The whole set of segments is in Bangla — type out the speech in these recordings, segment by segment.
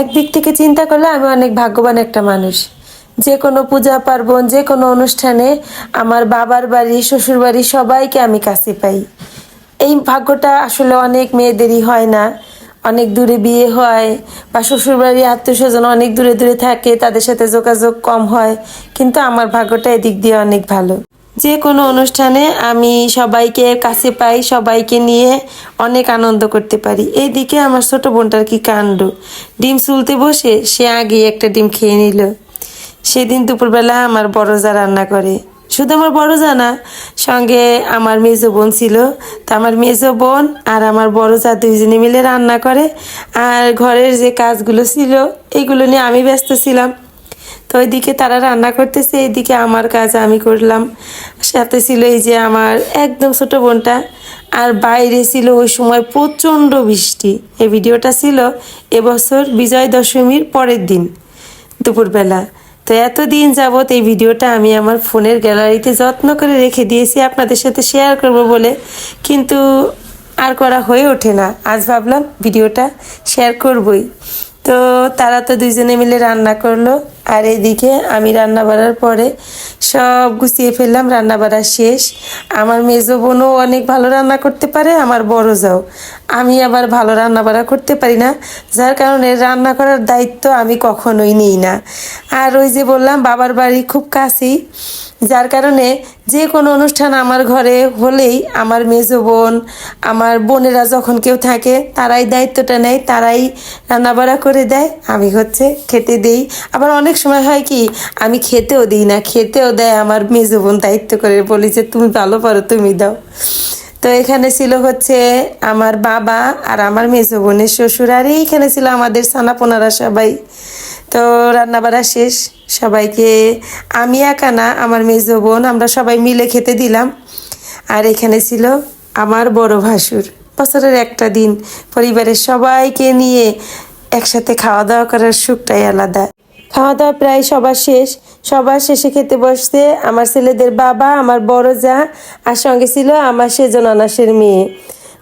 একদিক থেকে চিন্তা করলে আমি অনেক ভাগ্যবান একটা মানুষ। যে কোনো পূজা পার্বণ, যে কোনো অনুষ্ঠানে আমার বাবার বাড়ি, শ্বশুর বাড়ি সবাইকে আমি কাছে পাই। এই ভাগ্যটা আসলে অনেক মেয়েদেরই হয় না। অনেক দূরে বিয়ে হয় বা শ্বশুরবাড়ি আত্মীয় স্বজন অনেক দূরে দূরে থাকে, তাদের সাথে যোগাযোগ কম হয়, কিন্তু আমার ভাগ্যটা এদিক দিয়ে অনেক ভালো। যে কোনো অনুষ্ঠানে আমি সবাইকে কাছে পাই, সবাইকে নিয়ে অনেক আনন্দ করতে পারি। এইদিকে আমার ছোট বোনটার কি কাণ্ড, ডিম চুলতে বসে সে আগে একটা ডিম খেয়ে নিল। সেদিন দুপুরবেলা আমার বড় যা রান্না করে, শুধু আমার বড় যা না, সঙ্গে আমার মেজো বোন ছিল। তা আমার মেজো বোন আর আমার বড় যা দুইজনে মিলে রান্না করে, আর ঘরের যে কাজগুলো ছিল এইগুলো নিয়ে আমি ব্যস্ত ছিলাম। তো ওইদিকে তারা রান্না করতেছে, এইদিকে আমার কাজ আমি করলাম। সাথে ছিল এই যে আমার একদম ছোট বোনটা। আর বাইরে ছিল ওই সময় প্রচণ্ড বৃষ্টি। এই ভিডিওটা ছিল এবছর বিজয় দশমীর পরের দিন দুপুরবেলা। তো এতদিন যাবৎ এই ভিডিওটা আমি আমার ফোনের গ্যালারিতে যত্ন করে রেখে দিয়েছি আপনাদের সাথে শেয়ার করব বলে, কিন্তু আর করা হয়ে ওঠে না। আজ ভাবলাম ভিডিওটা শেয়ার করবই। তো তারা তো দুইজনে মিলে রান্না করলো, আর এদিকে আমি রান্না বাড়ার পরে সব গুছিয়ে ফেললাম, রান্না বাড়া শেষ। আমার মেজো বোনও অনেক ভালো রান্না করতে পারে, আমার বড় যাও। আমি আবার ভালো রান্না বাড়া করতে পারি না, যার কারণে রান্না করার দায়িত্ব আমি কখনোই নিই না। আর ওই যে বললাম বাবার বাড়ি খুব কাছেই, যার কারণে যে কোনো অনুষ্ঠান আমার ঘরে হলেই আমার মেজো বোন, আমার বোনেরা যখন কেউ থাকে তারাই দায়িত্বটা নেয়, তারাই রান্নাবাড়া করে দেয়, আমি খেতে দেই। আবার অনেক সময় হয় কি আমি খেতেও দিই না, খেতেও দেয় আমার মেজো বোন, দায়িত্ব করে বলি যে তুমি ভালো পারো তুমি দাও। তো এখানে ছিল আমার বাবা আর আমার মেজো বোনের শ্বশুর, আর এইখানে ছিল আমাদের ছানাপোনারা সবাই। তো রান্নাবাড়া শেষ, সবাইকে আমি একা না, আমার মেজো বোন, আমরা সবাই মিলে খেতে দিলাম। আর এখানে ছিল আমার বড় ভাসুর। বছরের একটা দিন পরিবারের সবাইকে নিয়ে একসাথে খাওয়া দাওয়া করার সুখটাই আলাদা। খাওয়া দাওয়া প্রায় সবার শেষ, সবার শেষে খেতে বসতে আমার ছেলেদের বাবা, আমার বড় যা, আর সঙ্গে ছিল আমার সেজন আনাসের মেয়ে।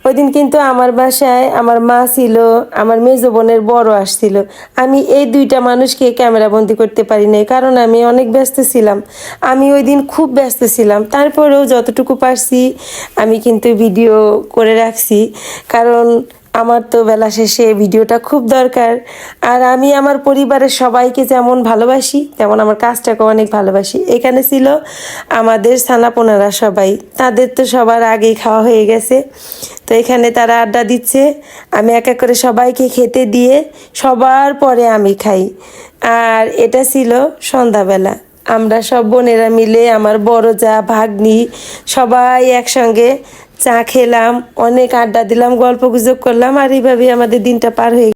ওই দিন কিন্তু আমার বাসায় আমার মা ছিল, আমার মেজো বোনের বড় আসছিল। আমি এই দুইটা মানুষকে ক্যামেরা বন্দি করতে পারি নাই, কারণ আমি অনেক ব্যস্ত ছিলাম। আমি ওই দিন খুব ব্যস্ত ছিলাম, তারপরেও যতটুকু পারছি আমি কিন্তু ভিডিও করে রাখছি, কারণ আমার তো বেলা শেষে ভিডিওটা খুব দরকার। আর আমি আমার পরিবারের সবাইকে যেমন ভালোবাসি তেমন আমার কাজটাকেও অনেক ভালোবাসি। এখানে ছিল আমাদের ছানাপোনারা সবাই, তাদের তো সবার আগেই খাওয়া হয়ে গেছে। তো এখানে তারা আড্ডা দিচ্ছে, আমি এক এক করে সবাইকে খেতে দিয়ে সবার পরে আমি খাই। আর এটা ছিল সন্ধ্যাবেলা, আমরা সব বোনেরা মিলে, আমার বড় যা, ভাগ্নি, সবাই একসঙ্গে চা খেলাম, অনেক আড্ডা দিলাম, গল্প গুজব করলাম, আর এইভাবে আমাদের দিনটা পার হয়ে